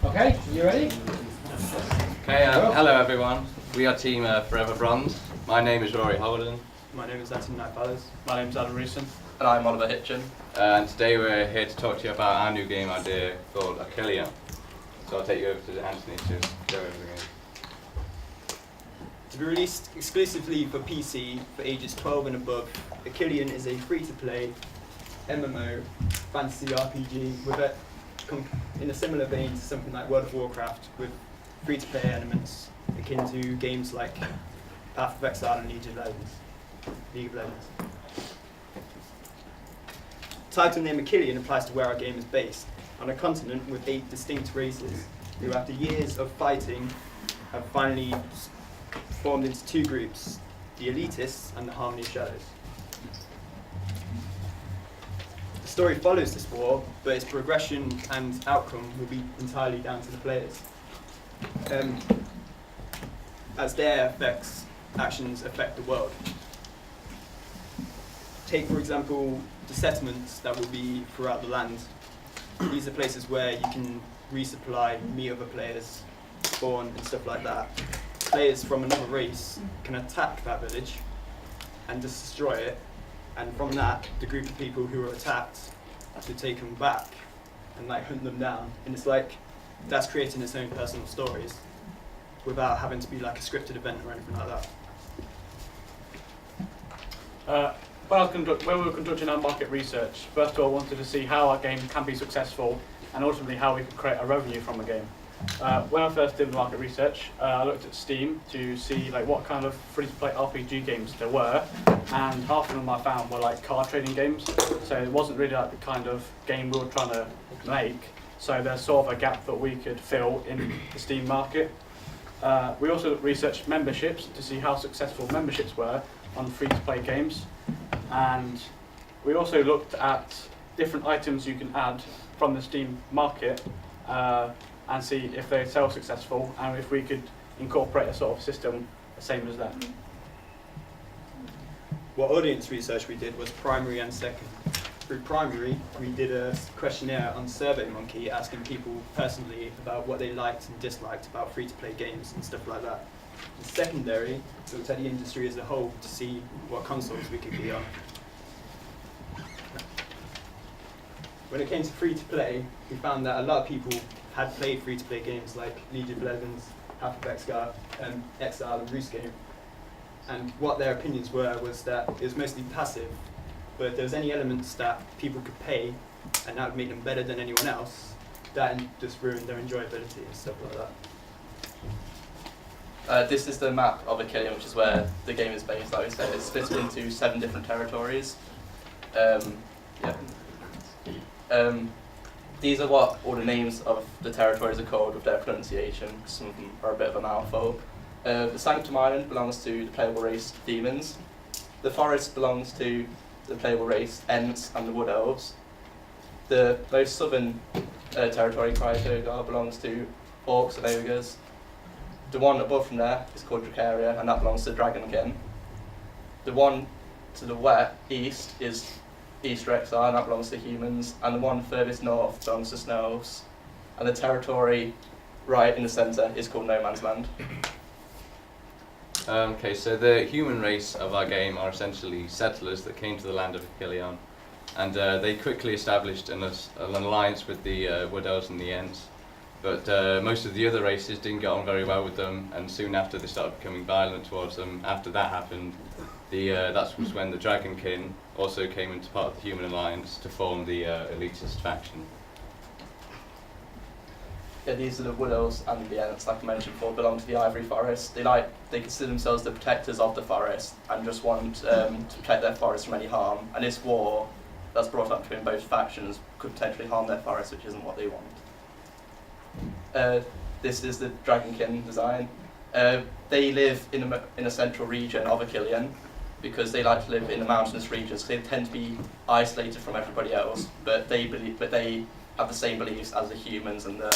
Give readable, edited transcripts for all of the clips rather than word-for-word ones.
Okay, you ready? Okay, hello everyone. We are Team Forever Bronze. My name is Rory Holden. My name is Atin Nightfathers. My name's Adam Reeson. And I'm Oliver Hitchin. And today we're here to talk to you about our new game idea called Ochilion. So I'll take you over to Anthony to go over the game. To be released exclusively for PC for ages 12 and above, Ochilion is a free-to-play MMO fantasy RPG with in a similar vein to something like World of Warcraft, with free-to-play elements akin to games like Path of Exile and League of Legends. The title name Ochilion applies to where our game is based, on a continent with 8 distinct races, who after years of fighting have finally formed into 2 groups, the Elitists and the Harmony of Shadows. The story follows this war, but its progression and outcome will be entirely down to the players, as their actions affect the world. Take, for example, the settlements that will be throughout the land. These are places where you can resupply, meet other players, spawn, and stuff like that. Players from another race can attack that village and destroy it, and from that, the group of people who are attacked to take them back and like hunt them down. And it's like that's creating its own personal stories without having to be like a scripted event or anything like that. When we were conducting our market research, first of all, I wanted to see how our game can be successful and ultimately how we could create a revenue from the game. When I first did the market research, I looked at Steam to see like what kind of free-to-play RPG games there were, and half of them I found were like card trading games, so it wasn't really like the kind of game we were trying to make, so there's sort of a gap that we could fill in the Steam market. We also researched memberships to see how successful memberships were on free-to-play games, and we also looked at different items you can add from the Steam market and see if they sell successful and if we could incorporate a sort of system the same as that. What audience research we did was primary and second. Through primary, we did a questionnaire on SurveyMonkey asking people personally about what they liked and disliked about free-to-play games and stuff like that. In secondary, we looked at the industry as a whole to see what consoles we could be on. When it came to free-to-play, we found that a lot of people had played free-to-play games like League of Legends, Path of Exile, and Roost Game. And what their opinions were was that it was mostly passive, but if there was any elements that people could pay and that would make them better than anyone else, that just ruined their enjoyability and stuff like that. This is the map of Ochilion, which is where the game is based. Like we said, it's split into 7 different territories. These are what all the names of the territories are called with their pronunciation. Some of them are a bit of a mouthful. The Sanctum Island belongs to the playable race Demons. The Forest belongs to the playable race Ents and the Wood Elves. The most southern territory, Cryotogar, belongs to Orcs and Ogres. The one above from there is called Dracaria, and that belongs to Dragonkin. The one to the east is East Rexar, and that belongs to Humans. And the one furthest north belongs to Snow Elves. And the territory right in the centre is called No Man's Land. Okay, so the human race of our game are essentially settlers that came to the land of Ochilion, and they quickly established an alliance with the Wood Elves and the Ents. But most of the other races didn't get on very well with them, and soon after they started becoming violent towards them. After that happened, that was when the Dragonkin also came into part of the human alliance to form the elitist faction. Yeah, these are the Wood Elves and the Ents, like I mentioned before, belong to the Ivory Forest. They consider themselves the protectors of the forest and just want to protect their forest from any harm. And this war that's brought up between both factions could potentially harm their forest, which isn't what they want. This is the Dragonkin design. They live in a central region of Ochilion because they like to live in the mountainous regions. They tend to be isolated from everybody else, but they have the same beliefs as the humans and the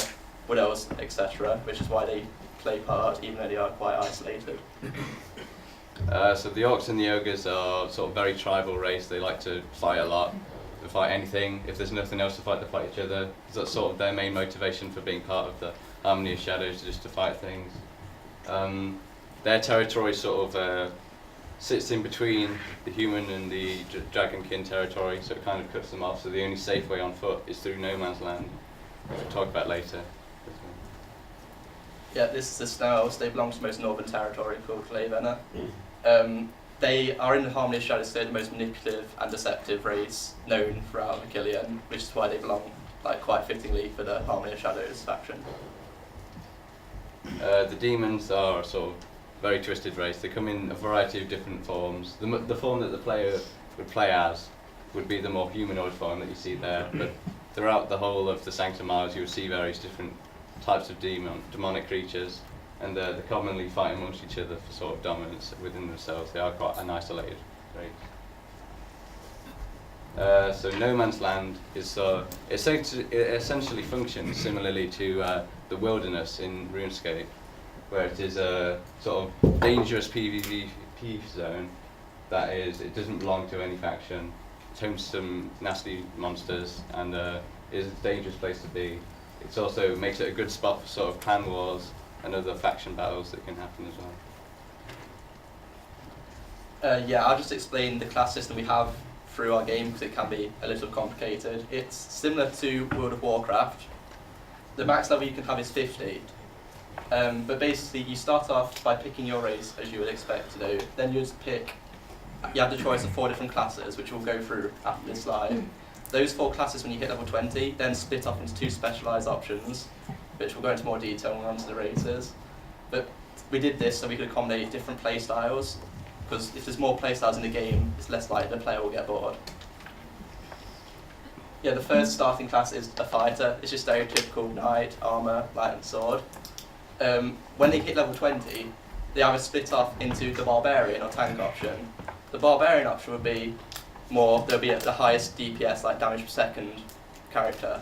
Wood Elves, etc., which is why they play part, even though they are quite isolated. So the Orcs and the Ogres are sort of very tribal race. They like to fight a lot. They fight anything. If there's nothing else to fight, they fight each other. That's sort of their main motivation for being part of the Harmony of Shadows, just to fight things. Their territory sort of sits in between the human and the dragonkin territory, so it kind of cuts them off. So the only safe way on foot is through no man's land, which we'll talk about later. Yeah, this is the Snow Elves. They belong to the most northern territory called Clavenna. They are in the Harmony of Shadows. They're the most manipulative and deceptive race known throughout Ochilion, which is why they belong, like, quite fittingly for the Harmony of Shadows faction. The demons are a sort of very twisted race. They come in a variety of different forms. The form that the player would play as would be the more humanoid form that you see there, but throughout the whole of the Sanctum Isles you would see various different types of demonic creatures, and they commonly fight amongst each other for sort of dominance within themselves. They are quite an isolated race. So No Man's Land is it essentially functions similarly to the wilderness in RuneScape, where it is a sort of dangerous PvP zone that it doesn't belong to any faction. It's home to some nasty monsters and is a dangerous place to be. It also makes it a good spot for sort of clan wars and other faction battles that can happen as well. Yeah, I'll just explain the class system we have through our game because it can be a little complicated. It's similar to World of Warcraft. The max level you can have is 50. But basically you start off by picking your race as you would expect to do. Then you have the choice of 4 different classes, which we'll go through after this slide. Those 4 classes, when you hit level 20, then split up into 2 specialised options, which we'll go into more detail when we're onto the races. But we did this so we could accommodate different play styles, because if there's more play styles in the game, it's less likely the player will get bored. Yeah, the first starting class is a fighter. It's your stereotypical knight, armour, light and sword. When they hit level 20, they either split off into the barbarian or tank option. The barbarian option would be they'll be at the highest DPS, like damage per second character.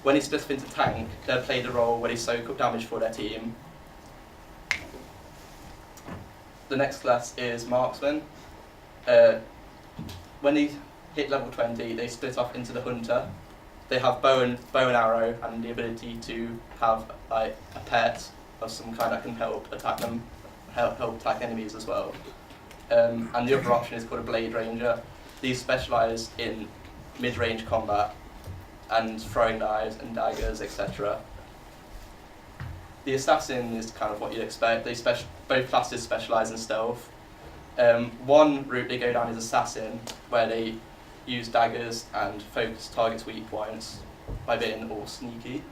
When he splits up into tank, they'll play the role where they soak up damage for their team. The next class is marksman. When they hit level 20, they split off into the hunter. They have bow and arrow and the ability to have like a pet of some kind that can help attack them, help attack enemies as well. And the other option is called a blade ranger. These specialise in mid-range combat and throwing knives and daggers, etc. The assassin is kind of what you'd expect. Both classes specialise in stealth. One route they go down is assassin, where they use daggers and focus targets' weak points by being all sneaky.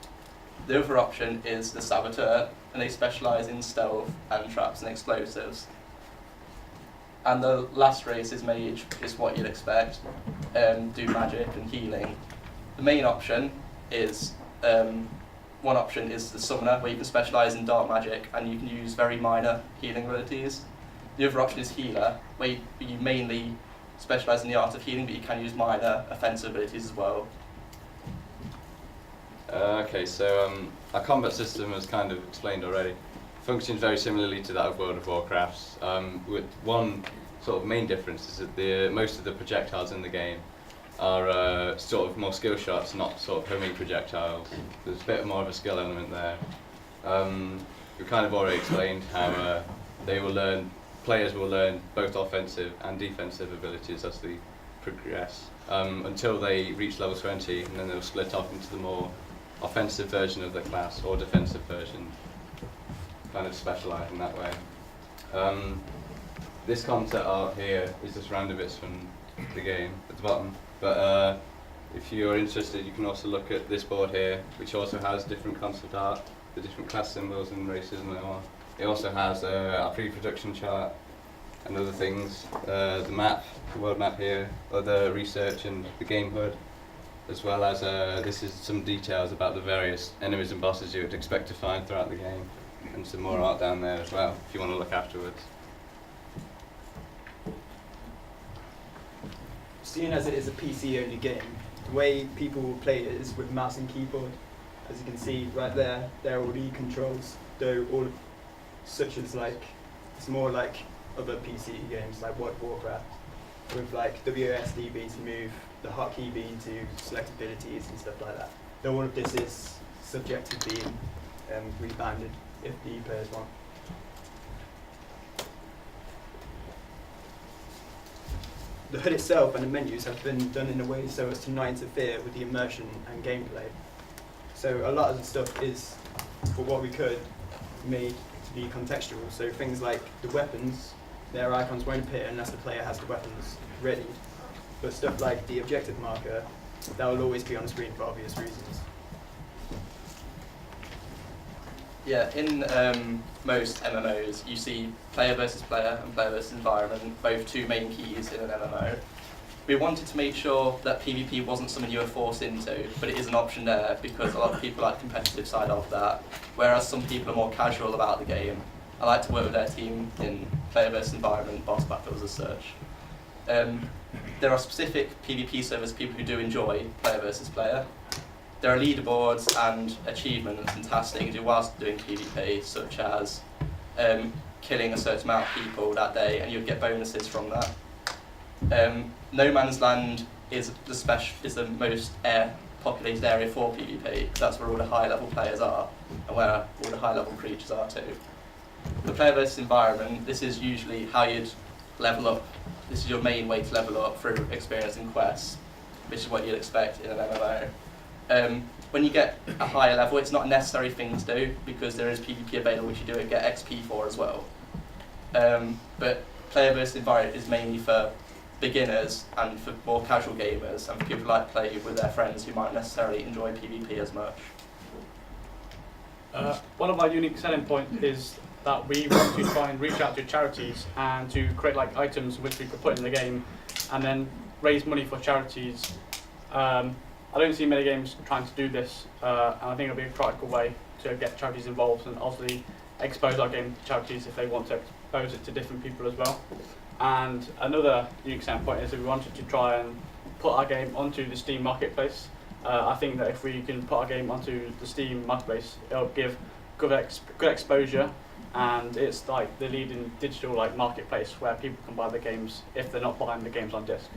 The other option is the saboteur, and they specialise in stealth and traps and explosives. And the last race is mage, is what you'd expect, do magic and healing. The main option is, one option is the summoner, where you can specialise in dark magic and you can use very minor healing abilities. The other option is healer, where you mainly specialise in the art of healing, but you can use minor offensive abilities as well. Okay, so our combat system, as kind of explained already, functions very similarly to that of World of Warcraft, with one sort of main difference is that most of the projectiles in the game are sort of more skill shots, not sort of homing projectiles. There's a bit more of a skill element there. We kind of already explained how players will learn both offensive and defensive abilities as they progress, until they reach level 20, and then they'll split off into the more offensive version of the class, or defensive version, kind of specialise in that way. This concept art here is just random bits from the game at the bottom, but if you're interested you can also look at this board here, which also has different concept art, the different class symbols and races and so on. It also has a pre-production chart and other things, the map, the world map here, other research and the game HUD, as well as this is some details about the various enemies and bosses you would expect to find throughout the game, and some more art down there as well if you want to look afterwards. Seeing as it is a PC-only game, the way people will play it is with mouse and keyboard. As you can see right there, there are all the controls, though all such as like, it's more like other PC games like World of Warcraft, with like WASD to move the hotkey being to select abilities and stuff like that. Though all of this is subject to being rebounded if the players want. The HUD itself and the menus have been done in a way so as to not interfere with the immersion and gameplay. So a lot of the stuff is, for what we could, made to be contextual. So things like the weapons, their icons won't appear unless the player has the weapons ready. But stuff like the objective marker, that will always be on the screen for obvious reasons. Yeah, in most MMOs, you see player versus player and player versus environment, both two main keys in an MMO. We wanted to make sure that PvP wasn't something you were forced into, but it is an option there because a lot of people like the competitive side of that, whereas some people are more casual about the game. I like to work with their team in player versus environment, boss battles as such. There are specific PvP servers people who do enjoy player versus player. There are leaderboards and achievements and tasks that you can do whilst doing PvP, such as killing a certain amount of people that day, and you'll get bonuses from that. No Man's Land is the most populated area for PvP, because that's where all the high-level players are, and where all the high-level creatures are too. The player versus environment, this is usually how you'd level up. This is your main way to level up through experience and quests, which is what you'd expect in an MMO. When you get a higher level, it's not a necessary thing to do because there is PvP available which you do and get XP for as well. But player versus environment is mainly for beginners and for more casual gamers and for people who like to play with their friends who might not necessarily enjoy PvP as much. One of our unique selling points is that we want to try and reach out to charities and to create like items which we could put in the game and then raise money for charities. I don't see many games trying to do this, and I think it'll be a practical way to get charities involved and obviously expose our game to charities if they want to expose it to different people as well. And another unique selling point is that we wanted to try and put our game onto the Steam marketplace. I think that if we can put our game onto the Steam marketplace, it'll give good exposure, and it's like the leading digital like marketplace where people can buy the games if they're not buying the games on disc.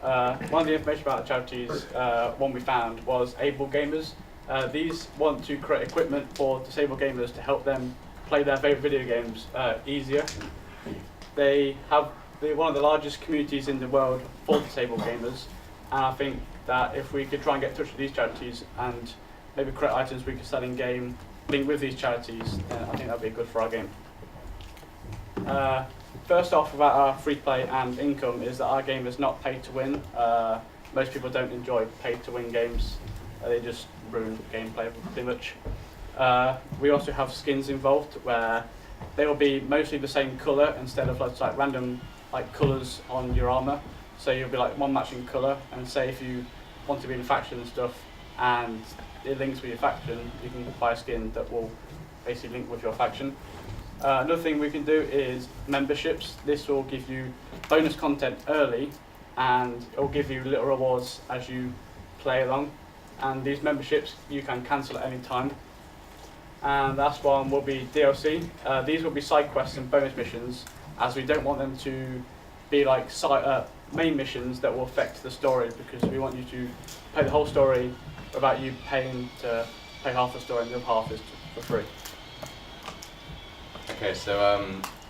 One of the information about the charities, one we found was Able Gamers. These want to create equipment for disabled gamers to help them play their favourite video games easier. They have one of the largest communities in the world for disabled gamers, and I think that if we could try and get in touch with these charities and maybe create items we could sell in game, link with these charities, then I think that'd be good for our game. First off, about our free play and income is that our game is not pay to win. Most people don't enjoy pay to win games. They just ruin gameplay pretty much. We also have skins involved where they will be mostly the same colour instead of like random like colours on your armour. So you'll be like one matching colour, and say if you want to be in a faction and stuff and it links with your faction, you can buy a skin that will basically link with your faction. Another thing we can do is memberships. This will give you bonus content early, and it will give you little rewards as you play along. And these memberships you can cancel at any time. And last one will be DLC. These will be side quests and bonus missions, as we don't want them to be like main missions that will affect the story, because we want you to play the whole story without you paying to play half the story and the other half is for free. Okay, so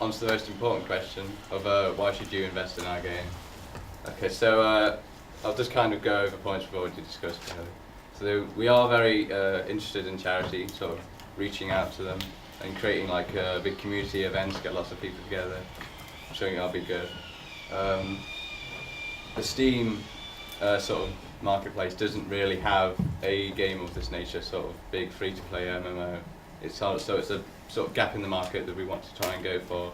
on to the most important question of why should you invest in our game? Okay, so I'll just kind of go over points we've already discussed. So we are very interested in charity, sort of reaching out to them and creating like big community events, get lots of people together. I'm sure that'll be good. The Steam sort of marketplace doesn't really have a game of this nature, sort of big free-to-play MMO. So it's a sort of gap in the market that we want to try and go for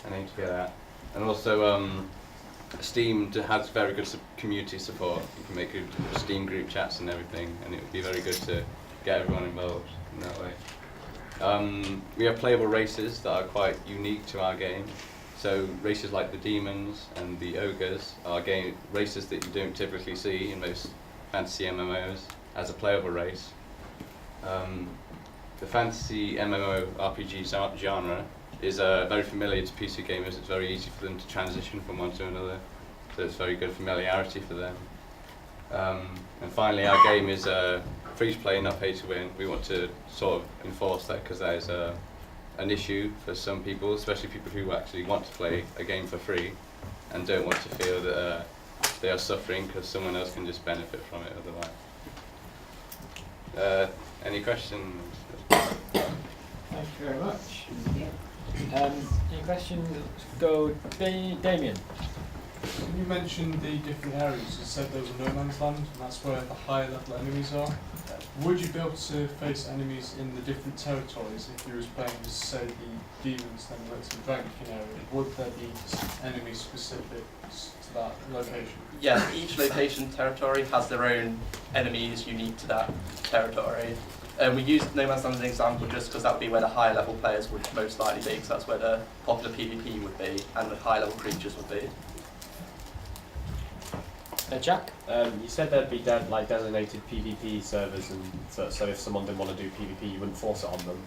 and aim to get at. And also Steam has very good community support. You can make good Steam group chats and everything, and it would be very good to get everyone involved in that way. We have playable races that are quite unique to our game. So races like the demons and the ogres are races that you don't typically see in most fantasy MMOs as a playable race. The fantasy MMO RPG genre is very familiar to PC gamers. It's very easy for them to transition from one to another. so it's very good familiarity for them. And finally, our game is free to play, not pay to win. We want to sort of enforce that because that is an issue for some people, especially people who actually want to play a game for free and don't want to feel that they are suffering because someone else can just benefit from it otherwise. Any questions? Thank you very much. Any questions? Go, Damien. You mentioned the different areas. You said there was a no man's land, and that's where the higher level enemies are. Would you be able to face enemies in the different territories if you was playing, say, the demons, then let's say Dragonkin area? Would there be enemies specific to that location? Yeah, each location territory has their own enemies unique to that territory. We used No Man's Land as an example just because that would be where the higher level players would most likely be, because that's where the popular PvP would be and the high level creatures would be. Jack? You said there'd be designated PvP servers, and so if someone didn't want to do PvP, you wouldn't force it on them.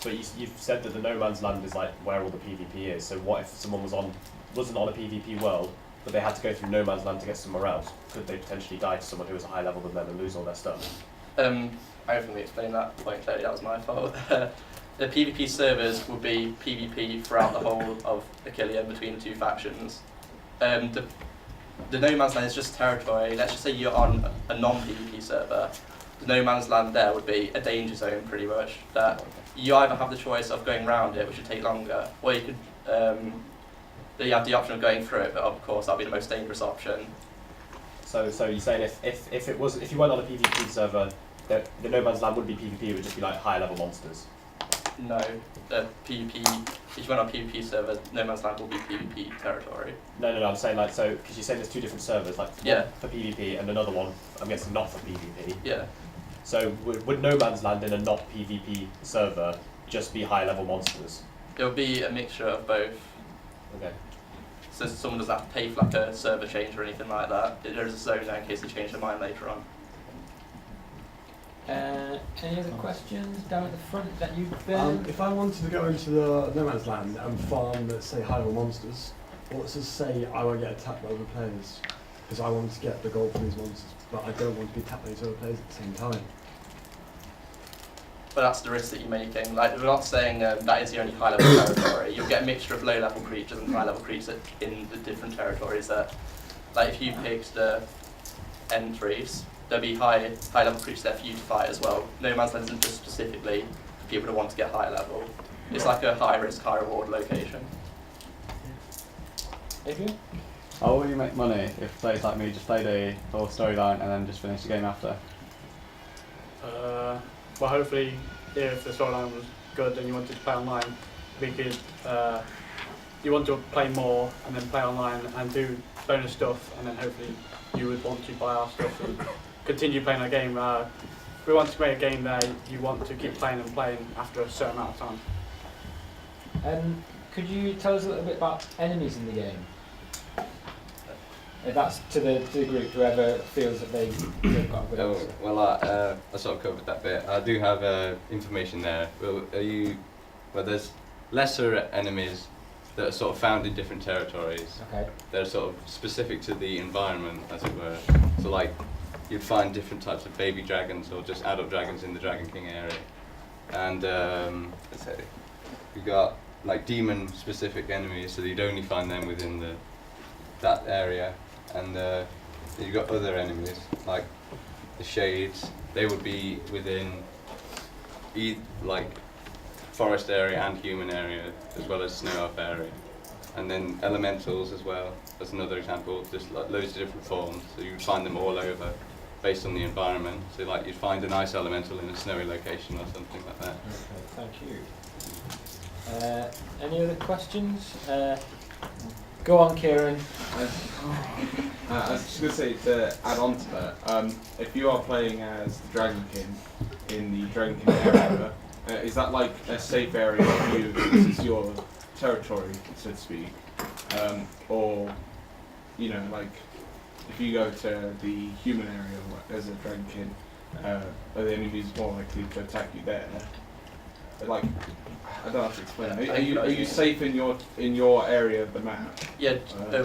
But you've said that the No Man's Land is like where all the PvP is. So what if someone wasn't on a PvP world, but they had to go through No Man's Land to get somewhere else? Could they potentially die to someone who was a high level than them and lose all their stuff? I hopefully explained that point clearly, that was my fault. The PvP servers would be PvP throughout the whole of Ochilion between the two factions. The No Man's Land is just territory. Let's just say you're on a non-PvP server. The No Man's Land there would be a danger zone pretty much. That you either have the choice of going around it, which would take longer, or you could you have the option of going through it, but of course that would be the most dangerous option. So you're saying if you weren't on a PvP server, the No Man's Land wouldn't be PvP, it would just be like high level monsters? No, the PvP, if you went on PvP server, No Man's Land will be PvP territory. No, I'm saying like, so, because you're saying there's two different servers, like Yeah. one for PvP and another one, I'm guessing not for PvP. Yeah. So would No Man's Land in a not PvP server just be high level monsters? It will be a mixture of both. Okay. So someone doesn't have to pay for like a server change or anything like that. There is a zone there in case they change their mind later on. Any other questions down at the front that you've been? If I wanted to go into the No Man's Land and farm, let's say, high level monsters, or let's just say I won't get attacked by other players because I want to get the gold from these monsters, but I don't want to be attacked by these other players at the same time. But that's the risk that you're making. Like, we're not saying that is the only high level territory. You'll get a mixture of low level creatures and high level creatures in the different territories there. Like if you picked the N3s, there'll be high level creatures there for you to fight as well. No Man's Land isn't just specifically for people who want to get high level. It's like a high risk, high reward location. Adrian? How will you make money if players like me just play the whole storyline and then just finish the game after? Well, hopefully, if the storyline was good and you wanted to play online, we could. You want to play more and then play online and do bonus stuff, and then hopefully you would want to buy our stuff and continue playing our game. If we want to make a game there, you want to keep playing and playing after a certain amount of time. Could you tell us a little bit about enemies in the game? If that's to the group, whoever feels that they've got a good answer. Well, I sort of covered that bit. I do have information there. Well, there's lesser enemies that are sort of found in different territories. Okay. They're sort of specific to the environment, as it were. So, like, you'd find different types of baby dragons or just adult dragons in the Dragon King area. And let's say you've got like demon-specific enemies, so you'd only find them within that area. And you've got other enemies, like the Shades. They would be within like forest area and human area, as well as snow elf area. And then elementals as well, as another example, just like loads of different forms. So you'd find them all over, based on the environment. So like you'd find an ice elemental in a snowy location or something like that. Okay, thank you. Any other questions? Go on, Kieran. I was just going to say, to add on to that, if you are playing as the Dragon King in the Dragon King area, is that like a safe area for you because it's your territory, so to speak? Or, you know, like, if you go to the human area as a Dragon King, are the enemies more likely to attack you there? like, I don't know how to explain. Are you safe in your area of the map? Yeah,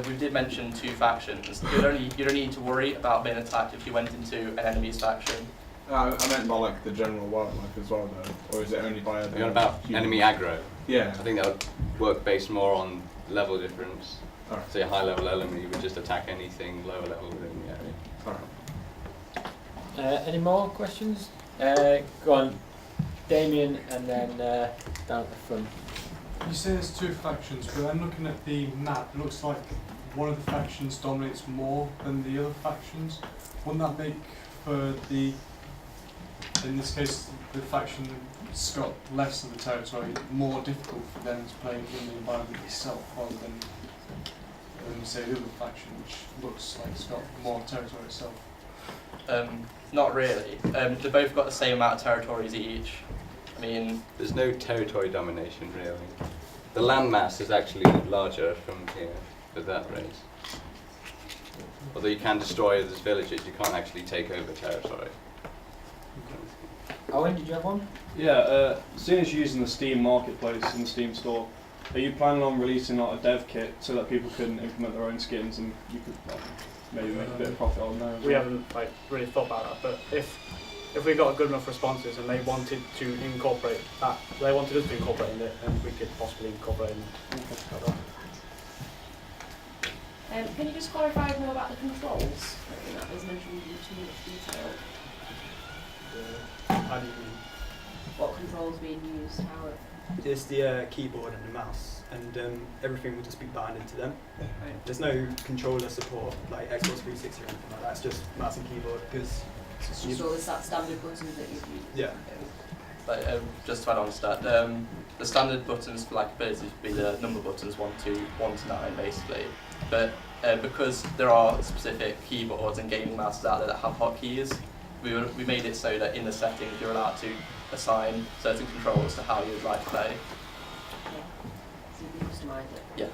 we did mention 2 factions. You don't need to worry about being attacked if you went into an enemy's faction. I meant by like the general wildlife as well, though, or is it only by? You're on about enemy aggro. Yeah. I think that would work based more on level difference. Alright. Say a high level enemy would just attack anything lower level within the area. Alright. Any more questions? Go on, Damien, and then down at the front. You say there's 2 factions, but then looking at the map, it looks like one of the factions dominates more than the other factions. Wouldn't that make for the, in this case, the faction that's got less of the territory, more difficult for them to play in the environment itself, rather than say the other faction, which looks like it's got more territory itself? Not really. They've both got the same amount of territories each. I mean, There's no territory domination really. The landmass is actually larger from here with that race. Although you can destroy others' villages, you can't actually take over territory. Owen, did you have one? Yeah, seeing as you're using the Steam marketplace and the Steam store, are you planning on releasing like a dev kit so that people can implement their own skins and you could like, maybe make a bit of profit on there? We haven't like really thought about that, but if we got good enough responses and they wanted to incorporate that, they wanted us to incorporate in it, then we could possibly incorporate in it. Can you just clarify more about the controls? I think that was mentioned in too much detail. How do you mean? What controls being used? How? It's the keyboard and the mouse, and everything will just be bound into them. There's no controller support like Xbox 360 or anything like that. It's just mouse and keyboard because. So is that standard buttons that you've used? Yeah. like, just to add on to that, the standard buttons for like abilities would be the number buttons 1 to 9 basically. But because there are specific keyboards and gaming mouses out there that have hotkeys, we made it so that in the settings you're allowed to assign certain controls to how you'd like to play. Yeah. So you can customise it. Yeah.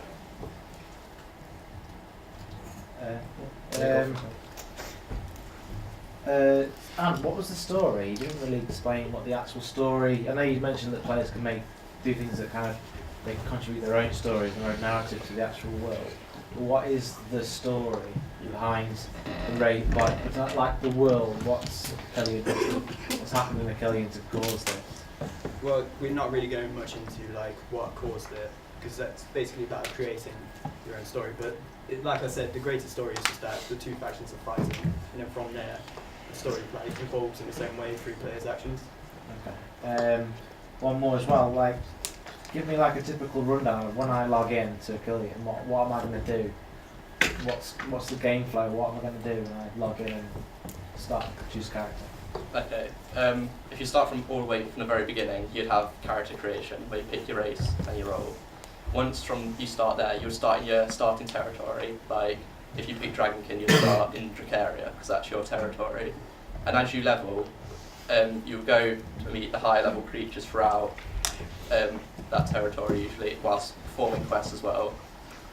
And what was the story? You didn't really explain what the actual story. I know you mentioned that players can do things that kind of they can contribute their own stories and their own narrative to the actual world. But what is the story behind the raid? Like the world? What's happening in Ochilion to cause this? Well, we're not really going much into like what caused it, because that's basically about creating your own story. But like I said, the greater story is just that the two factions are fighting, and then from there, the story like evolves in the same way through players' actions. Okay. One more as well. Like, give me like a typical rundown of when I log in to Ochilion. What am I going to do? What's the game flow? What am I going to do when I log in and start choose character? Okay. If you start from all the way from the very beginning, you'd have character creation, where you pick your race and your role. Once you start there, you'll start your starting territory. Like, if you pick Dragonkin, you'll start in Dracaria, because that's your territory. And as you level, you'll go to meet the higher level creatures throughout that territory usually, whilst performing quests as well.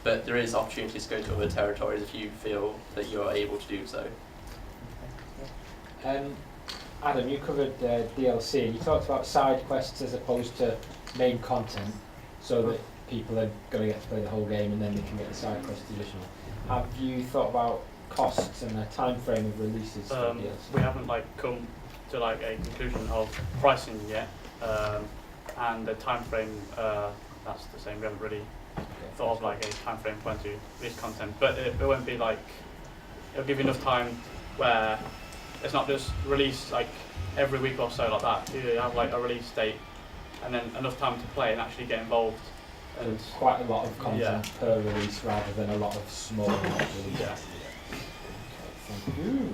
But there is opportunities to go to other territories if you feel that you're able to do so. Adam, you covered DLC. You talked about side quests as opposed to main content, so that people are going to get to play the whole game and then they can get the side quest additional. Have you thought about costs and the time frame of releases for DLC? We haven't come to a conclusion of pricing yet, and the time frame that's the same. We haven't really thought of a time frame for when to release content, but it won't be it'll give you enough time where it's not just release every week or so like that. You have a release date and then enough time to play and actually get involved. And it's quite a lot of content per release rather than a lot of small releases. Yeah. Okay, thank you.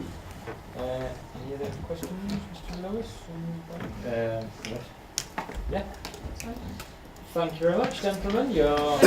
Any other questions, Mr. Lewis? Yeah. Thank you very much, gentlemen. You're